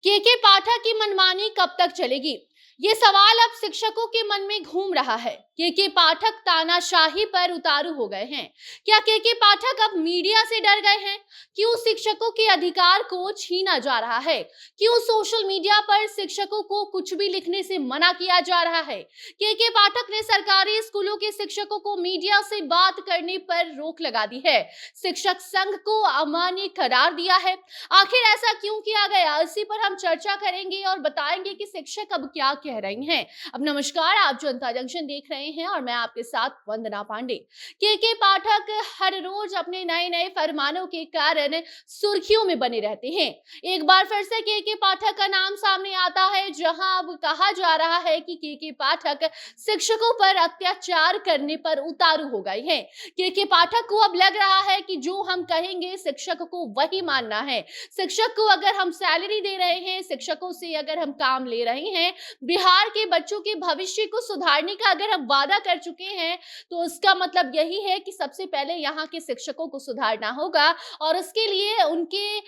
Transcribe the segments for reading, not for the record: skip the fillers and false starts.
केके पाठक की मनमानी कब तक चलेगी? ये सवाल अब शिक्षकों के मन में घूम रहा है। केके पाठक तानाशाही पर उतारू हो गए हैं। क्या केके पाठक अब मीडिया से डर गए हैं? क्यों शिक्षकों के अधिकार को छीना जा रहा है? क्यों सोशल मीडिया पर शिक्षकों को कुछ भी लिखने से मना किया जा रहा है? केके पाठक ने सरकारी स्कूलों के शिक्षकों को मीडिया से बात करने पर रोक लगा दी है। शिक्षक संघ को अमान्य करार दिया है। आखिर ऐसा क्यों किया गया, इसी पर हम चर्चा करेंगे और बताएंगे कि शिक्षक अब क्या कह रहे हैं। अब नमस्कार, आप जनता जंक्शन देख रहे हैं और मैं आपके साथ वंदना पांडे। केके पाठक हर रोज अपने नए नए फरमानों के कारण सुर्खियों में बने रहते हैं। एक बार फिर से केके पाठक का नाम सामने आता है, जहां अब कहा जा रहा है कि केके पाठक शिक्षकों पर अत्याचार करने पर उतारू हो गए हैं। केके पाठक को अब लग रहा है कि जो हम कहेंगे शिक्षक को वही मानना है। शिक्षक को अगर हम सैलरी दे रहे हैं, शिक्षकों से अगर हम काम ले रहे हैं, बिहार के बच्चों के भविष्य को सुधारने का अगर हम वादा कर चुके हैं, तो उसका मतलब यही है कि सबसे पहले यहाँ के शिक्षकों को सुधारना होगा और उसके लिए उनके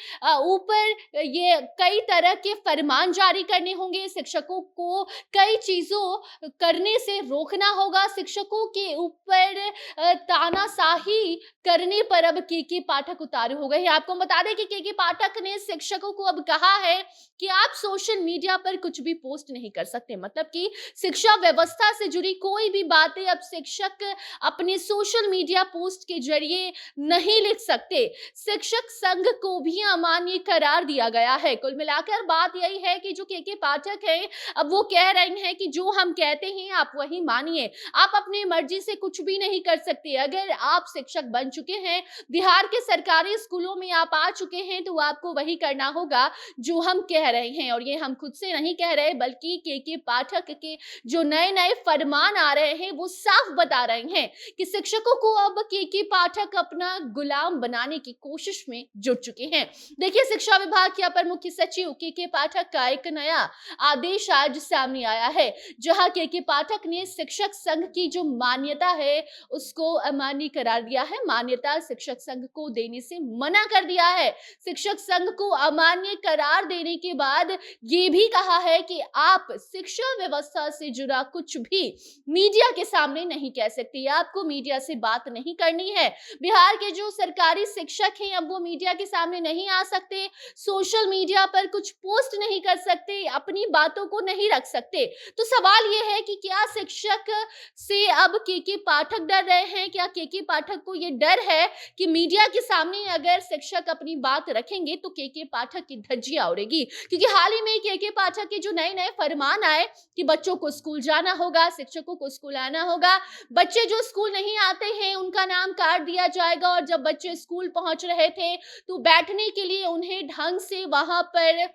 ऊपर ये कई तरह के फरमान जारी करने होंगे। शिक्षकों को कई चीजों करने से रोकना होगा। शिक्षकों के ऊपर तानाशाही करने पर अब केके पाठक उतारू हो गए हैं। आपको बता दें कि केके पाठक ने शिक्षकों को अब कहा है कि आप सोशल मीडिया पर कुछ भी पोस्ट नहीं कर सकते। मतलब कि शिक्षा व्यवस्था से जुड़ी कोई भी बातें अब शिक्षक अपने सोशल मीडिया पोस्ट के जरिए नहीं लिख सकते। शिक्षक संघ को भी अमान्य करार दिया गया है। कुल मिलाकर बात यही है कि जो केके पाठक हैं, अब वो कह रहे हैं कि जो हम कहते हैं आप वही मानिए। आप अपनी मर्जी से कुछ भी नहीं कर सकते। अगर आप शिक्षक बन चुके हैं, बिहार के सरकारी स्कूलों में आप आ चुके हैं, तो आपको वही करना होगा जो हम कह रहे हैं। और ये हम खुद से नहीं कह रहे, बल्कि केके पाठक के जो नए नए फरमान आ रहे हैं वो साफ बता रहे हैं कि शिक्षकों को अब केके पाठक अपना गुलाम बनाने की कोशिश में जुट चुके हैं। देखिए, शिक्षा विभाग के अपर मुख्य सचिव केके पाठक का एक नया आदेश आज सामने आया है, जहां केके पाठक ने शिक्षक संघ की जो मान्यता है उसको अमान्य करार दिया है। मान्यता शिक्षक संघ को देने से मना कर दिया है। शिक्षक संघ को अमान्य करार देने के बाद ये भी कहा है कि आप शिक्षा व्यवस्था से जुड़ा कुछ भी मीडिया के सामने नहीं कह सकते। आपको मीडिया से बात नहीं करनी है। बिहार के जो सरकारी शिक्षक हैं, अब वो मीडिया के सामने नहीं आ सकते, सोशल मीडिया पर कुछ पोस्ट नहीं कर सकते, अपनी बातों को नहीं रख सकते। तो सवाल ये है कि क्या शिक्षक से अब केके पाठक डर रहे हैं? क्या केके पाठक को ये डर है कि मीडिया के सामने अगर शिक्षक अपनी बात रखेंगे तो केके पाठक की धज्जियां उड़ेगी? क्योंकि हाल ही में केके पाठक के जो नए नए फरमान आए कि बच्चों को स्कूल जाना होगा, शिक्षकों को स्कूल आना होगा, बच्चे जो स्कूल नहीं आते हैं उनका नाम काट दिया जाएगा। और जब बच्चे स्कूल पहुंच रहे थे तो बैठने के लिए उन्हें ढंग से वहां पर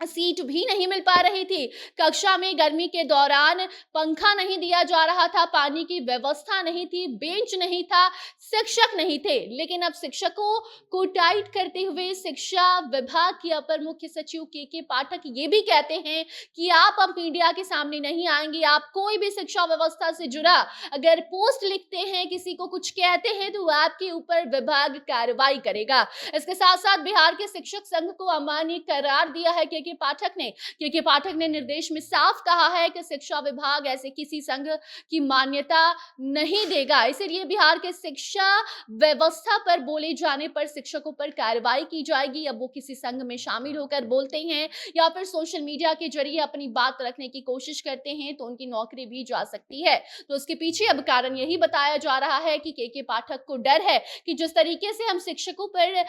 सीट भी नहीं मिल पा रही थी। कक्षा में गर्मी के दौरान पंखा नहीं दिया जा रहा था, पानी की व्यवस्था नहीं थी, बेंच नहीं था, शिक्षक नहीं थे। लेकिन अब शिक्षकों को टाइट करते हुए शिक्षा विभाग के अपर मुख्य सचिव केके पाठक ये भी कहते हैं कि आप अब मीडिया के सामने नहीं आएंगे। आप कोई भी शिक्षा व्यवस्था से जुड़ा अगर पोस्ट लिखते हैं, किसी को कुछ कहते हैं, तो आपके ऊपर विभाग कार्रवाई करेगा। इसके साथ साथ बिहार के शिक्षक संघ को अमान्य करार दिया है केके पाठक ने निर्देश में साफ कहा है कि शिक्षा विभाग ऐसे किसी संघ की मान्यता नहीं देगा। इसलिए बिहार के शिक्षा व्यवस्था पर बोले जाने पर शिक्षकों पर कार्रवाई की जाएगी। अब वो किसी संघ में शामिल होकर बोलते हैं या फिर सोशल मीडिया के जरिए अपनी बात रखने की कोशिश करते हैं, तो उनकी नौकरी भी जा सकती है। तो उसके पीछे अब कारण यही बताया जा रहा है कि केके पाठक को डर है कि जिस तरीके से हम शिक्षकों पर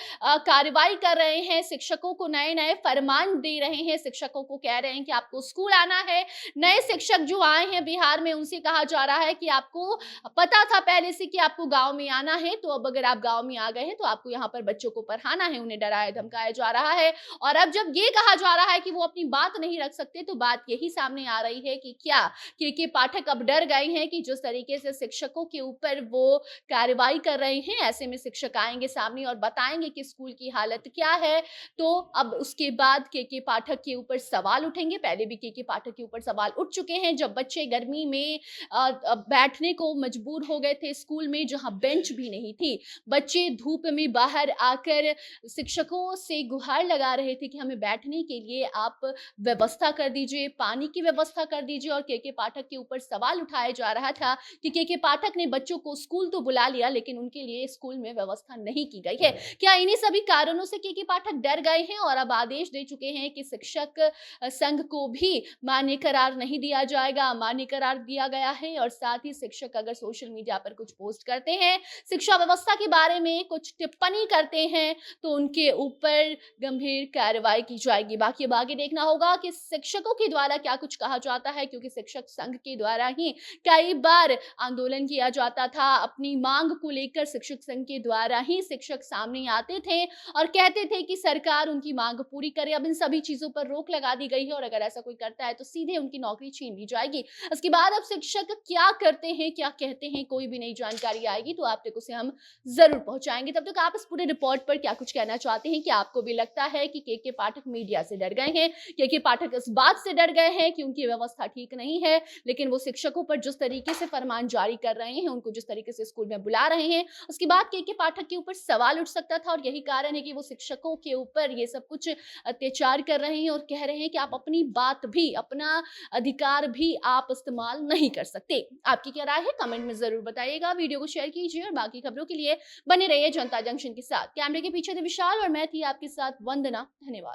कार्रवाई कर रहे हैं, शिक्षकों को नए नए फरमान दे रहे हैं, शिक्षकों को कह रहे हैं कि आपको स्कूल आना है। नए शिक्षक जो आए हैं बिहार में, उनसे कहा जा रहा है कि आपको पता था पहले से कि आपको गांव में आना है, तो अब अगर आप गांव में आ गए हैं तो आपको यहाँ पर बच्चों को पढ़ाना है। उन्हें डराया धमकाया जा रहा है। और अब जब ये कहा जा रहा है कि वो अपनी बात नहीं रख सकते, तो बात यही सामने आ रही है कि क्या केके पाठक अब डर गए हैं कि जिस तरीके से शिक्षकों के ऊपर वो कार्रवाई कर रहे हैं, ऐसे में शिक्षक आएंगे सामने और बताएंगे कि स्कूल की हालत क्या है। तो अब उसके बाद केके पाठक पाठक के ऊपर सवाल उठेंगे। पहले भी के पाठक के ऊपर सवाल उठ चुके हैं, जब बच्चे गर्मी में बैठने को मजबूर हो गए थे स्कूल में, जहां बेंच भी नहीं थी। बच्चे धूप में बाहर आकर शिक्षकों से गुहार लगा रहे थे कि हमें बैठने के लिए आप व्यवस्था कर दीजिए, पानी की व्यवस्था कर दीजिए। और के पाठक के ऊपर सवाल उठाया जा रहा था कि के पाठक ने बच्चों को स्कूल तो बुला लिया, लेकिन उनके लिए स्कूल में व्यवस्था नहीं की गई है। क्या इन्हीं सभी कारणों से के पाठक डर गए हैं और अब आदेश दे चुके हैं कि शिक्षक संघ को भी मान्य करार नहीं दिया जाएगा, मान्य करार दिया गया है। और साथ ही शिक्षक अगर सोशल मीडिया पर कुछ पोस्ट करते हैं, शिक्षा व्यवस्था के बारे में कुछ टिप्पणी करते हैं, तो उनके ऊपर गंभीर कार्रवाई की जाएगी। बाकी अब आगे देखना होगा कि शिक्षकों के द्वारा क्या कुछ कहा जाता है, क्योंकि शिक्षक संघ के द्वारा ही कई बार आंदोलन किया जाता था। अपनी मांग को लेकर शिक्षक संघ के द्वारा ही शिक्षक सामने आते थे और कहते थे कि सरकार उनकी मांग पूरी करे। अब इन सभी चीजों पर रोक लगा दी गई है और अगर ऐसा कोई करता है तो सीधे उनकी नौकरी छीन ली जाएगी। इसके बाद अब शिक्षक क्या करते हैं, क्या कहते हैं, कोई भी नई जानकारी आएगी तो आप तक उसे हम जरूर पहुंचाएंगे। तब तक आप इस पूरे रिपोर्ट पर क्या कुछ कहना चाहते हैं? कि आपको भी लगता है कि के पाठक मीडिया से डर गए हैं? के पाठक इस बात से डर गए हैं कि उनकी व्यवस्था ठीक नहीं है, लेकिन वो शिक्षकों पर जिस तरीके से फरमान जारी कर रहे हैं, उनको जिस तरीके से स्कूल में बुला रहे हैं, उसके बाद के पाठक के ऊपर सवाल उठ सकता था। और यही कारण है कि वो शिक्षकों के ऊपर ये सब कुछ अत्याचार कर रहे हैं और कह रहे हैं कि आप अपनी बात भी, अपना अधिकार भी आप इस्तेमाल नहीं कर सकते। आपकी क्या राय है? कमेंट में जरूर बताइएगा। वीडियो को शेयर कीजिए और बाकी खबरों के लिए बने रहिए जनता जंक्शन के साथ। कैमरे के पीछे थे विशाल और मैं थी आपके साथ वंदना। धन्यवाद।